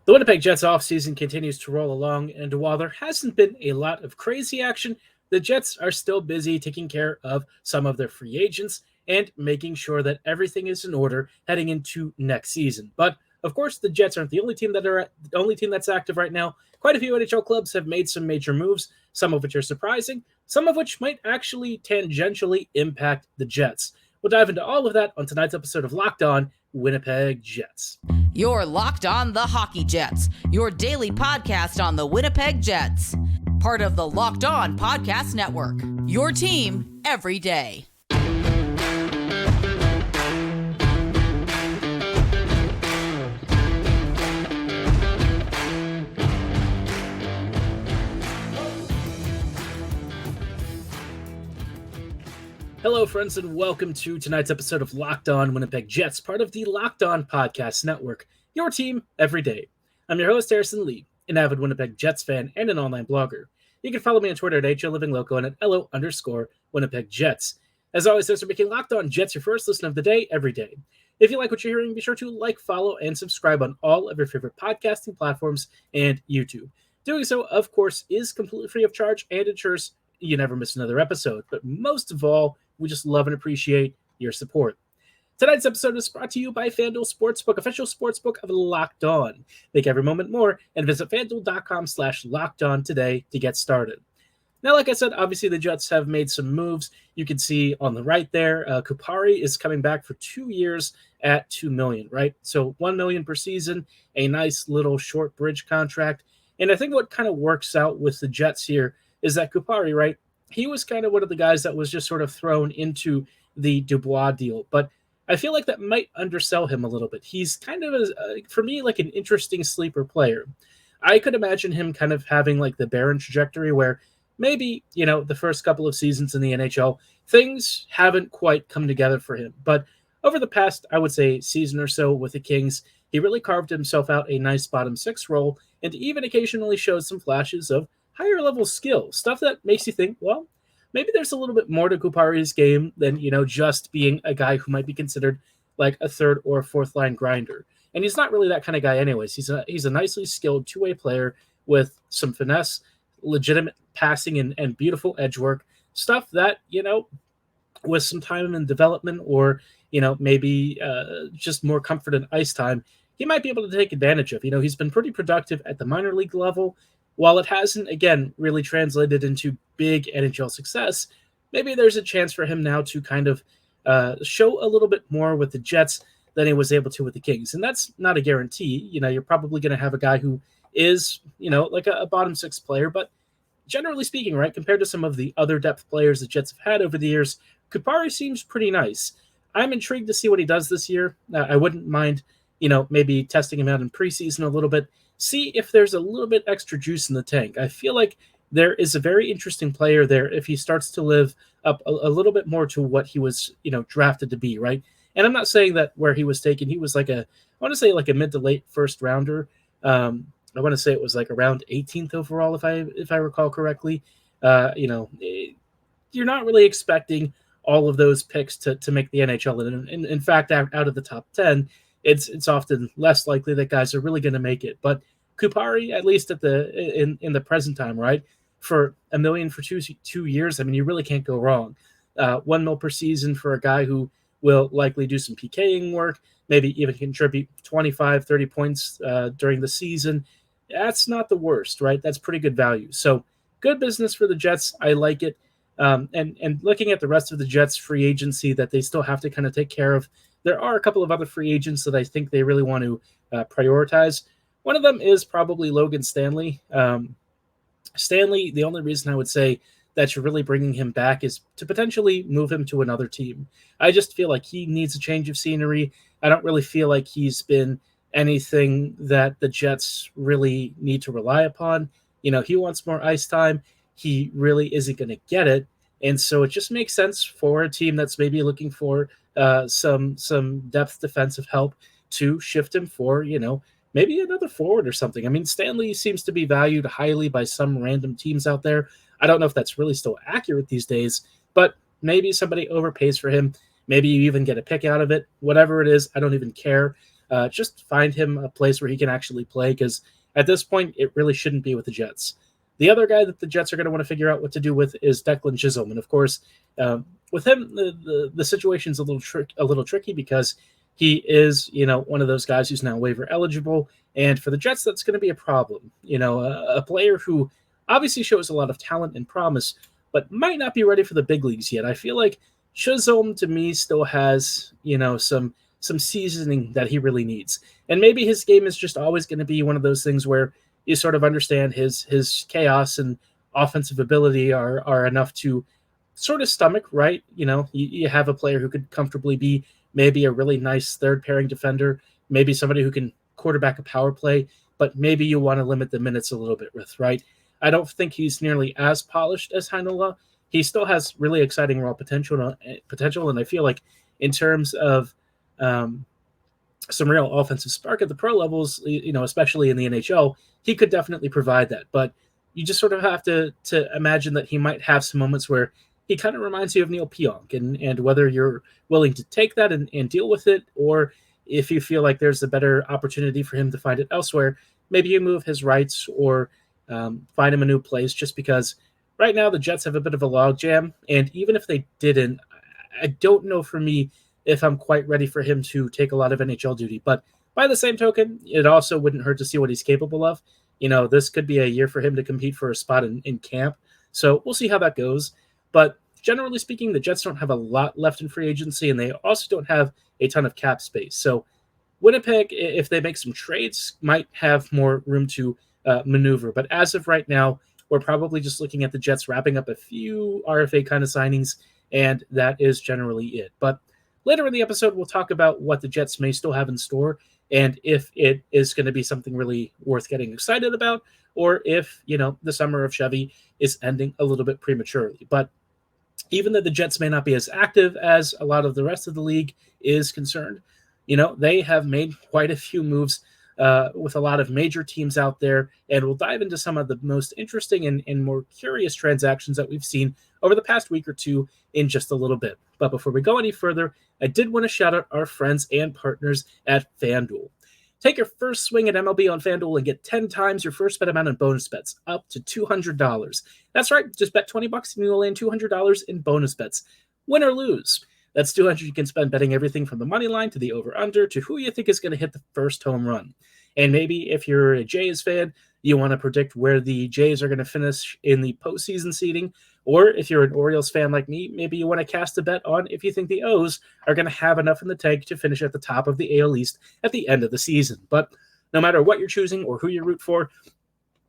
The Winnipeg Jets offseason continues to roll along, and while there hasn't been a lot of crazy action, the Jets are still busy taking care of some of their free agents and making sure that everything is in order heading into next season. But of course, the Jets aren't the only team that's active right now. Quite a few NHL clubs have made some major moves, some of which are surprising, some of which might actually tangentially impact the Jets. We'll dive into all of that on tonight's episode of Locked On Winnipeg Jets. You're Locked On the Hockey Jets, your daily podcast on the Winnipeg Jets. Part of the Locked On Podcast Network, your team every day. Hello, friends, and welcome to tonight's episode of Locked On Winnipeg Jets, part of the Locked On Podcast Network, your team every day. I'm your host, Harrison Lee, an avid Winnipeg Jets fan and an online blogger. You can follow me on Twitter at HLLivingLoco and at LO_Winnipeg Jets. As always, thanks for making Locked On Jets your first listen of the day every day. If you like what you're hearing, be sure to like, follow, and subscribe on all of your favorite podcasting platforms and YouTube. Doing so, of course, is completely free of charge and ensures you never miss another episode. But most of all, we just love and appreciate your support. Tonight's episode is brought to you by FanDuel Sportsbook, official sportsbook of Locked On. Make every moment more and visit FanDuel.com/LockedOn today to get started. Now, like I said, obviously the Jets have made some moves. You can see on the right there, Kupari is coming back for 2 years at $2 million, right? So $1 million per season, a nice little short bridge contract. And I think what kind of works out with the Jets here is that Kupari, right? He was kind of one of the guys that was just sort of thrown into the Dubois deal, but I feel like that might undersell him a little bit. He's kind of, for me, like an interesting sleeper player. I could imagine him kind of having like the barren trajectory where maybe, the first couple of seasons in the NHL, things haven't quite come together for him. But over the past, I would say, season or so with the Kings, he really carved himself out a nice bottom six role and even occasionally showed some flashes of higher level skill, stuff that makes you think, well, maybe there's a little bit more to Kupari's game than, just being a guy who might be considered like a third or fourth line grinder. And he's not really that kind of guy anyways. He's a nicely skilled two-way player with some finesse, legitimate passing and beautiful edge work, stuff that, with some time in development or, maybe just more comfort in ice time, he might be able to take advantage of. He's been pretty productive at the minor league level. While it hasn't, again, really translated into big NHL success, maybe there's a chance for him now to kind of show a little bit more with the Jets than he was able to with the Kings. And that's not a guarantee. You're probably going to have a guy who is, like a bottom six player. But generally speaking, right, compared to some of the other depth players the Jets have had over the years, Kupari seems pretty nice. I'm intrigued to see what he does this year. I wouldn't mind, maybe testing him out in preseason a little bit. See if there's a little bit extra juice in the tank. I feel like there is a very interesting player there if he starts to live up a little bit more to what he was, drafted to be, right? And I'm not saying that where he was taken, he was like a mid to late first rounder. I want to say it was like around 18th overall, if I recall correctly. You're not really expecting all of those picks to make the NHL. And in fact, out of the top 10, it's often less likely that guys are really going to make it. But Kupari, at least in the present time, right, for $1 million for 2 years, I mean, you really can't go wrong. $1 million per season for a guy who will likely do some PKing work, maybe even contribute 25, 30 points during the season. That's not the worst, right? That's pretty good value. So good business for the Jets. I like it. And looking at the rest of the Jets free agency that they still have to kind of take care of, there are a couple of other free agents that I think they really want to prioritize. One of them is probably Logan Stanley. Stanley, the only reason I would say that you're really bringing him back is to potentially move him to another team. I just feel like he needs a change of scenery. I don't really feel like he's been anything that the Jets really need to rely upon. He wants more ice time. He really isn't going to get it. And so it just makes sense for a team that's maybe looking for some depth defensive help to shift him for, maybe another forward or something. I mean, Stanley seems to be valued highly by some random teams out there. I don't know if that's really still accurate these days, but maybe somebody overpays for him. Maybe you even get a pick out of it. Whatever it is, I don't even care. just find him a place where he can actually play, because at this point, it really shouldn't be with the Jets. The other guy that the Jets are going to want to figure out what to do with is Declan Chisholm. And of course, with him, the situation's a little tricky because he is, one of those guys who's now waiver eligible. And for the Jets, that's going to be a problem. A player who obviously shows a lot of talent and promise, but might not be ready for the big leagues yet. I feel like Chisholm, to me, still has, some seasoning that he really needs. And maybe his game is just always going to be one of those things where you sort of understand his chaos and offensive ability are enough to sort of stomach, right? You have a player who could comfortably be maybe a really nice third pairing defender, maybe somebody who can quarterback a power play, but maybe you want to limit the minutes a little bit with, right? I don't think he's nearly as polished as Heinola. He still has really exciting raw potential, and I feel like in terms of some real offensive spark at the pro levels, especially in the NHL, he could definitely provide that. But you just sort of have to imagine that he might have some moments where he kind of reminds you of Neil Pionk, and whether you're willing to take that and deal with it, or if you feel like there's a better opportunity for him to find it elsewhere, maybe you move his rights or find him a new place, just because right now the Jets have a bit of a logjam. And even if they didn't, I don't know for me if I'm quite ready for him to take a lot of NHL duty. But by the same token, it also wouldn't hurt to see what he's capable of. This could be a year for him to compete for a spot in camp. So we'll see how that goes. But generally speaking, the Jets don't have a lot left in free agency, and they also don't have a ton of cap space. So Winnipeg, if they make some trades, might have more room to maneuver. But as of right now, we're probably just looking at the Jets wrapping up a few RFA kind of signings, and that is generally it. But later in the episode, we'll talk about what the Jets may still have in store, and if it is going to be something really worth getting excited about, or if, the summer of Chevy is ending a little bit prematurely. But even though the Jets may not be as active as a lot of the rest of the league is concerned, they have made quite a few moves with a lot of major teams out there, and we'll dive into some of the most interesting and more curious transactions that we've seen over the past week or two in just a little bit. But before we go any further, I did want to shout out our friends and partners at FanDuel. Take your first swing at MLB on FanDuel and get 10 times your first bet amount in bonus bets, up to $200. That's right, just bet $20 and you'll land $200 in bonus bets, win or lose. That's $200 you can spend betting everything from the money line to the over-under to who you think is going to hit the first home run. And maybe if you're a Jays fan, you want to predict where the Jays are going to finish in the postseason seeding. Or if you're an Orioles fan like me, maybe you want to cast a bet on if you think the O's are going to have enough in the tank to finish at the top of the AL East at the end of the season. But no matter what you're choosing or who you root for,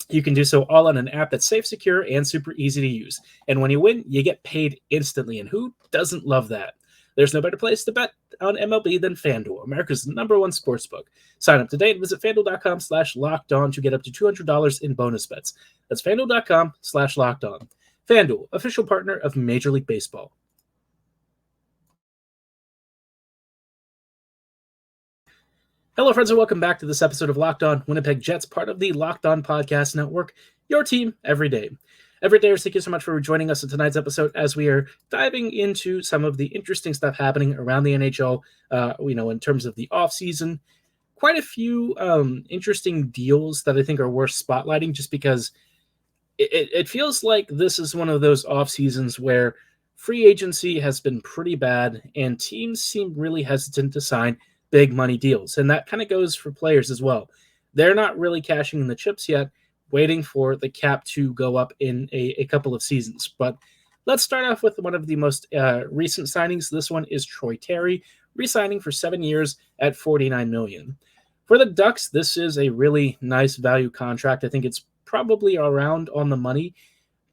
you can do so all on an app that's safe, secure, and super easy to use. And when you win, you get paid instantly. And who doesn't love that? There's no better place to bet on MLB than FanDuel, America's #1 sportsbook. Sign up today and visit FanDuel.com/lockedon to get up to $200 in bonus bets. That's FanDuel.com/lockedon. FanDuel, official partner of Major League Baseball. Hello, friends, and welcome back to this episode of Locked On Winnipeg Jets, part of the Locked On Podcast Network, your team every day. Every day, thank you so much for joining us in tonight's episode as we are diving into some of the interesting stuff happening around the NHL, in terms of the offseason. Quite a few interesting deals that I think are worth spotlighting, just because it feels like this is one of those off seasons where free agency has been pretty bad and teams seem really hesitant to sign big money deals. And that kind of goes for players as well. They're not really cashing in the chips yet, waiting for the cap to go up in a couple of seasons. But let's start off with one of the most recent signings. This one is Troy Terry, re-signing for 7 years at $49 million. For the Ducks, this is a really nice value contract. I think it's probably around on the money.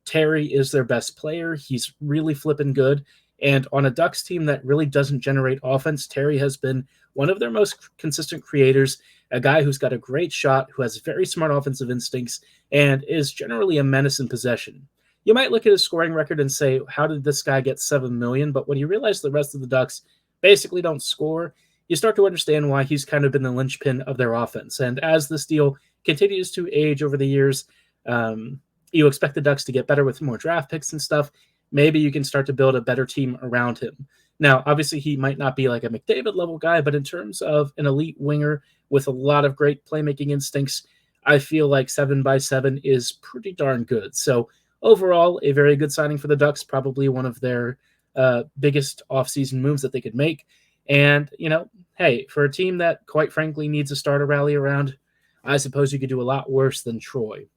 Terry is their best player. He's really flipping good. And on a Ducks team that really doesn't generate offense, Terry has been one of their most consistent creators, a guy who's got a great shot, who has very smart offensive instincts, and is generally a menace in possession. You might look at his scoring record and say, how did this guy get $7 million? But when you realize the rest of the Ducks basically don't score, you start to understand why he's kind of been the linchpin of their offense. And as this deal continues to age over the years, you expect the Ducks to get better with more draft picks and stuff. Maybe you can start to build a better team around him. Now, obviously, he might not be like a McDavid level guy, but in terms of an elite winger with a lot of great playmaking instincts, I feel like 7x7 is pretty darn good. So overall, a very good signing for the Ducks, probably one of their biggest offseason moves that they could make. And, hey, for a team that quite frankly needs a starter rally around, I suppose you could do a lot worse than Troy.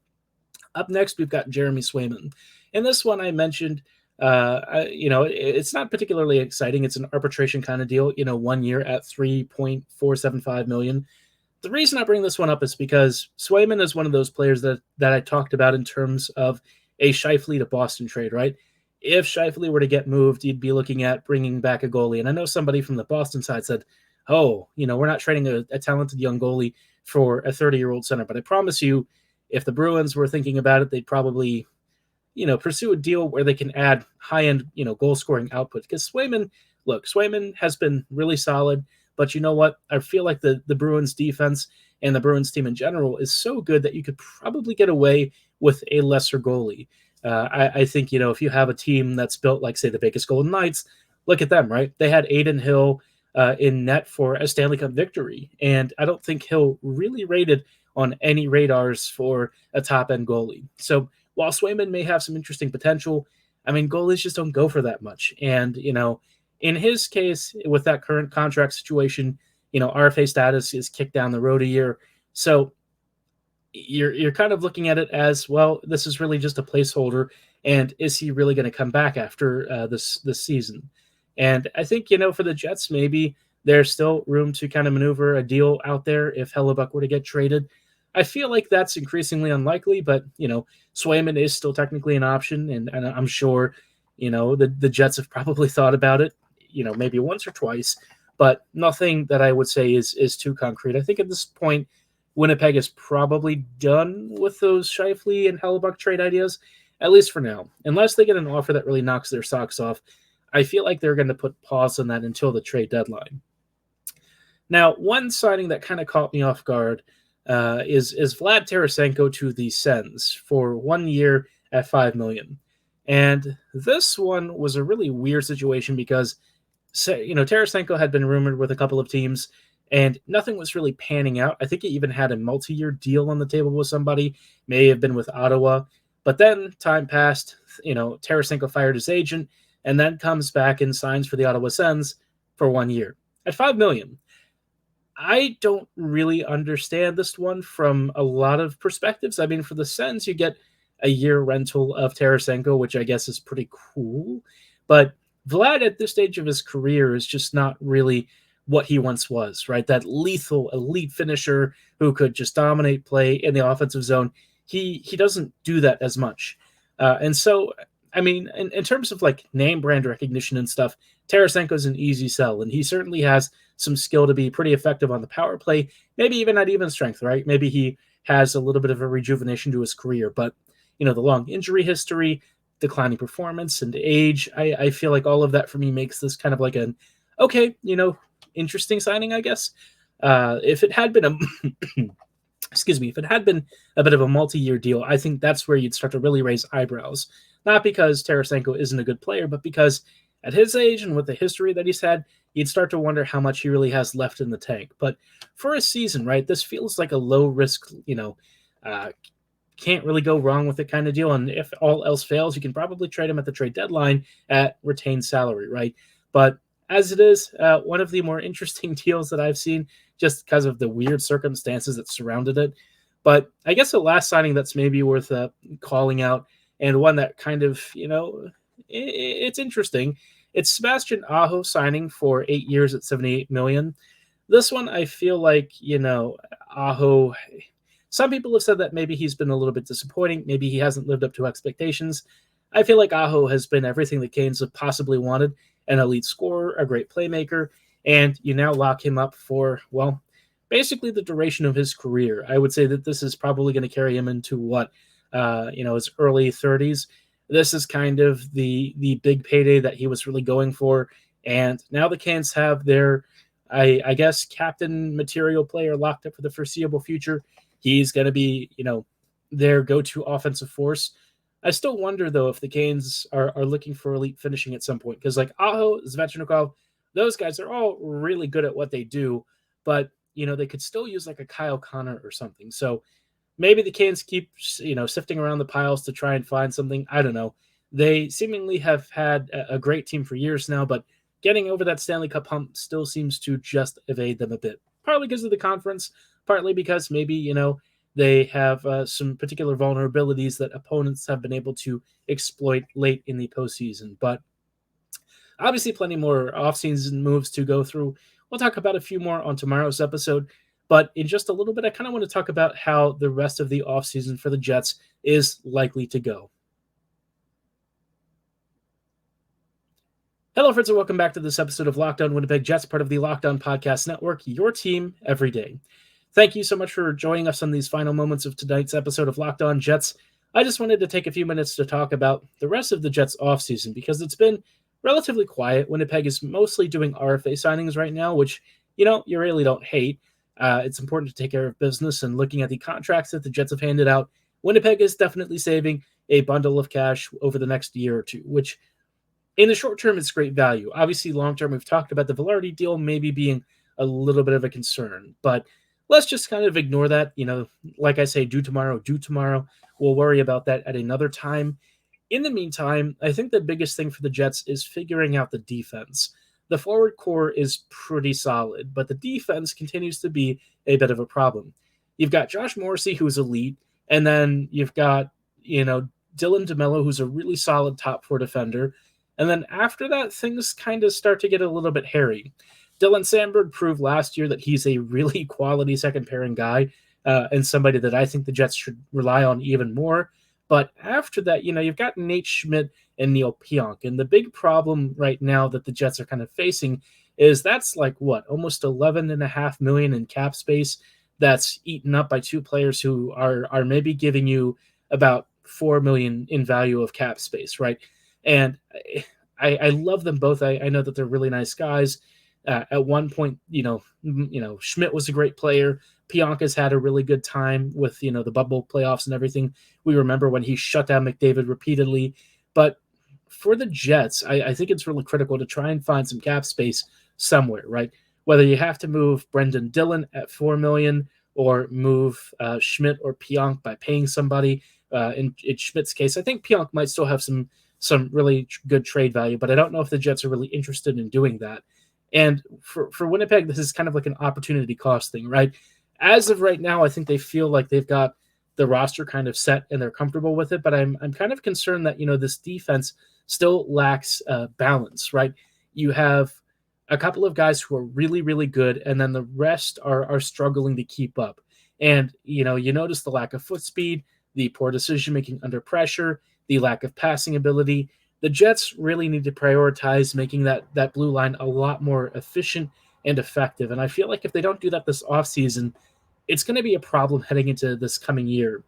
Up next, we've got Jeremy Swayman. And this one I mentioned, it's not particularly exciting. It's an arbitration kind of deal, 1 year at $3.475 million. The reason I bring this one up is because Swayman is one of those players that I talked about in terms of a Scheifele to Boston trade, right? If Scheifele were to get moved, you'd be looking at bringing back a goalie. And I know somebody from the Boston side said, we're not trading a talented young goalie for a 30-year-old center. But I promise you, if the Bruins were thinking about it, they'd probably, pursue a deal where they can add high-end, goal-scoring output. Because Swayman has been really solid. But you know what? I feel like the Bruins defense and the Bruins team in general is so good that you could probably get away with a lesser goalie. I think, if you have a team that's built like, say, the Vegas Golden Knights, look at them, right? They had Adin Hill in net for a Stanley Cup victory. And I don't think Hill really rated on any radars for a top-end goalie. So while Swayman may have some interesting potential, goalies just don't go for that much. And, in his case, with that current contract situation, RFA status is kicked down the road a year. So you're kind of looking at it as, well, this is really just a placeholder. And is he really going to come back after this season? And I think, for the Jets, maybe there's still room to kind of maneuver a deal out there if Hellebuyck were to get traded. I feel like that's increasingly unlikely, but, Swayman is still technically an option. And I'm sure, the Jets have probably thought about it, maybe once or twice, but nothing that I would say is too concrete. I think at this point, Winnipeg is probably done with those Scheifele and Hellebuyck trade ideas, at least for now. Unless they get an offer that really knocks their socks off, I feel like they're going to put pause on that until the trade deadline. Now, one signing that kind of caught me off guard is Vlad Tarasenko to the Sens for 1 year at $5 million. And this one was a really weird situation because, Tarasenko had been rumored with a couple of teams, and nothing was really panning out. I think he even had a multi-year deal on the table with somebody, may have been with Ottawa. But then time passed, Tarasenko fired his agent, and then comes back and signs for the Ottawa Sens for 1 year at $5 million. I don't really understand this one from a lot of perspectives. For the Sens, you get a year rental of Tarasenko, which I guess is pretty cool. But Vlad at this stage of his career is just not really what he once was, right? That lethal elite finisher who could just dominate play in the offensive zone. He doesn't do that as much. And so, in terms of like name brand recognition and stuff, Tarasenko is an easy sell, and he certainly has some skill to be pretty effective on the power play, maybe even at even strength, right? Maybe he has a little bit of a rejuvenation to his career, but the long injury history, declining performance, and age, I feel like all of that for me makes this kind of like an okay, interesting signing, I guess. If it had been if it had been a bit of a multi-year deal, I think that's where you'd start to really raise eyebrows. Not because Tarasenko isn't a good player, but because at his age and with the history that he's had, you'd start to wonder how much he really has left in the tank. But for a season, right, this feels like a low-risk, can't really go wrong with it kind of deal. And if all else fails, you can probably trade him at the trade deadline at retained salary, right? But as it is, one of the more interesting deals that I've seen just because of the weird circumstances that surrounded it. But I guess the last signing that's maybe worth calling out, and one that kind of, it's interesting. It's Sebastian Aho signing for 8 years at $78 million. This one, I feel like, Aho, some people have said that maybe he's been a little bit disappointing. Maybe he hasn't lived up to expectations. I feel like Aho has been everything the Canes have possibly wanted: an elite scorer, a great playmaker, and you now lock him up for, well, basically the duration of his career. I would say that this is probably going to carry him into his early 30s. This is kind of the big payday that he was really going for. And now the Canes have their, I guess, captain material player locked up for the foreseeable future. He's going to be, their go-to offensive force. I still wonder, though, if the Canes are looking for elite finishing at some point. Because, like, Aho, Svechnikov, those guys are all really good at what they do. But, they could still use, like, a Kyle Connor or something. So maybe the Canes keep, sifting around the piles to try and find something. I don't know. They seemingly have had a great team for years now, but getting over that Stanley Cup hump still seems to just evade them a bit. Partly because of the conference, partly because maybe, they have some particular vulnerabilities that opponents have been able to exploit late in the postseason. But obviously, plenty more offseason moves to go through. We'll talk about a few more on tomorrow's episode. But in just a little bit, I kind of want to talk about how the rest of the offseason for the Jets is likely to go. Hello, friends, and welcome back to this episode of Locked On Winnipeg Jets, part of the Locked On Podcast Network, your team every day. Thank you so much for joining us on these final moments of tonight's episode of Locked On Jets. I just wanted to take a few minutes to talk about the rest of the Jets offseason because it's been relatively quiet. Winnipeg is mostly doing RFA signings right now, which, you really don't hate. It's important to take care of business, and looking at the contracts that the Jets have handed out, Winnipeg is definitely saving a bundle of cash over the next year or two, which in the short term, it's great value. Obviously, long term, we've talked about the Velarde deal maybe being a little bit of a concern, but let's just kind of ignore that. Like I say, do tomorrow. We'll worry about that at another time. In the meantime, I think the biggest thing for the Jets is figuring out the defense. The forward core is pretty solid, but the defense continues to be a bit of a problem. You've got Josh Morrissey, who's elite, and then you've got, Dylan DeMello, who's a really solid top four defender. And then after that, things kind of start to get a little bit hairy. Dylan Sandberg proved last year that he's a really quality second pairing guy and somebody that I think the Jets should rely on even more. But after that, you've got Nate Schmidt and Neil Pionk. And the big problem right now that the Jets are kind of facing is that's like almost $11.5 million in cap space that's eaten up by two players who are maybe giving you about $4 million in value of cap space, right? And I love them both. I know that they're really nice guys. At one point, Schmidt was a great player. Pionka's had a really good time with, the bubble playoffs and everything. We remember when he shut down McDavid repeatedly. But for the Jets, I think it's really critical to try and find some cap space somewhere, right? Whether you have to move Brendan Dillon at $4 million or move Schmidt or Pionk by paying somebody. In Schmidt's case, I think Pionk might still have some really good trade value, but I don't know if the Jets are really interested in doing that. And for Winnipeg, this is kind of like an opportunity cost thing, right? As of right now, I think they feel like they've got the roster kind of set and they're comfortable with it, but I'm kind of concerned that, this defense still lacks balance, right? You have a couple of guys who are really, really good, and then the rest are struggling to keep up. And, you notice the lack of foot speed, the poor decision-making under pressure, the lack of passing ability. The Jets really need to prioritize making that blue line a lot more efficient and effective. And I feel like if they don't do that this offseason, it's going to be a problem heading into this coming year.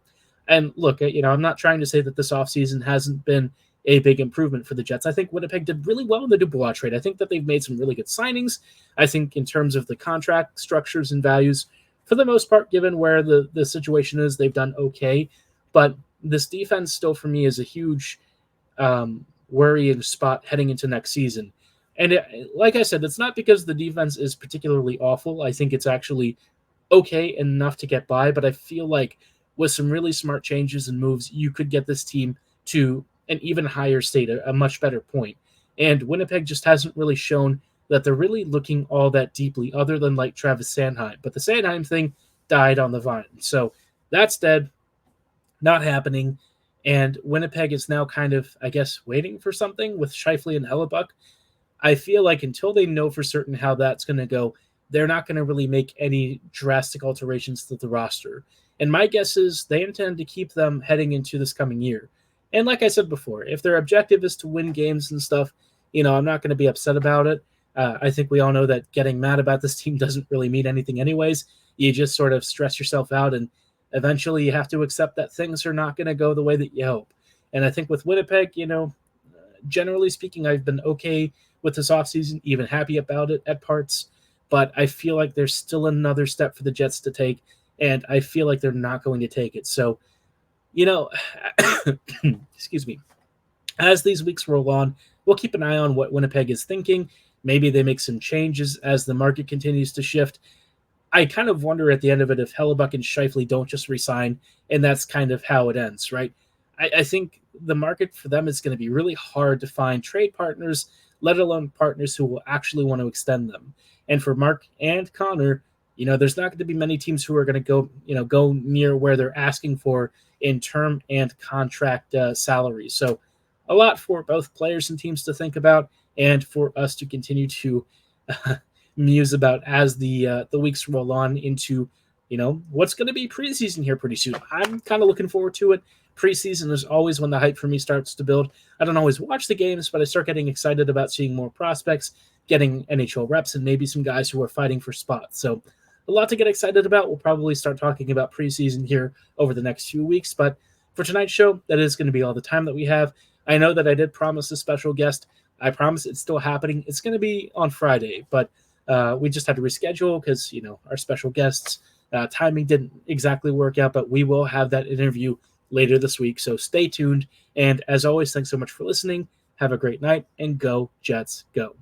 And look, I'm not trying to say that this offseason hasn't been a big improvement for the Jets. I think Winnipeg did really well in the Dubois trade. I think that they've made some really good signings. I think in terms of the contract structures and values, for the most part, given where the situation is, they've done okay. But this defense still, for me, is a huge worrying spot heading into next season. And like I said, it's not because the defense is particularly awful. I think it's actually okay enough to get by, but I feel like with some really smart changes and moves, you could get this team to an even higher state, a much better point. And Winnipeg just hasn't really shown that they're really looking all that deeply other than like Travis Sanheim. But the Sanheim thing died on the vine. So that's dead, not happening. And Winnipeg is now kind of, I guess, waiting for something with Scheifele and Hellebuck. I feel like until they know for certain how that's going to go, they're not going to really make any drastic alterations to the roster. And my guess is they intend to keep them heading into this coming year. And like I said before, if their objective is to win games and stuff, I'm not going to be upset about it. I think we all know that getting mad about this team doesn't really mean anything anyways. You just sort of stress yourself out, and eventually you have to accept that things are not going to go the way that you hope. And I think with Winnipeg, generally speaking, I've been okay with this offseason, even happy about it at parts. But I feel like there's still another step for the Jets to take, and I feel like they're not going to take it. So You know, excuse me. As these weeks roll on, we'll keep an eye on what Winnipeg is thinking. Maybe they make some changes as the market continues to shift. I kind of wonder at the end of it if Hellebuck and Scheifele don't just resign, and that's kind of how it ends, right? I think the market for them is going to be really hard to find trade partners, let alone partners who will actually want to extend them. And for Mark and Connor, there's not going to be many teams who are going to go near where they're asking for in term and contract salaries. So a lot for both players and teams to think about, and for us to continue to muse about as the weeks roll on into what's going to be preseason here pretty soon. I'm kind of looking forward to it. Preseason is always when the hype for me starts to build. I don't always watch the games, but I start getting excited about seeing more prospects, getting NHL reps, and maybe some guys who are fighting for spots. So a lot to get excited about. We'll probably start talking about preseason here over the next few weeks. But for tonight's show, that is going to be all the time that we have. I know that I did promise a special guest. I promise it's still happening. It's going to be on Friday, but we just had to reschedule because, our special guests timing didn't exactly work out, but we will have that interview later this week. So stay tuned. And as always, thanks so much for listening. Have a great night, and go Jets, go.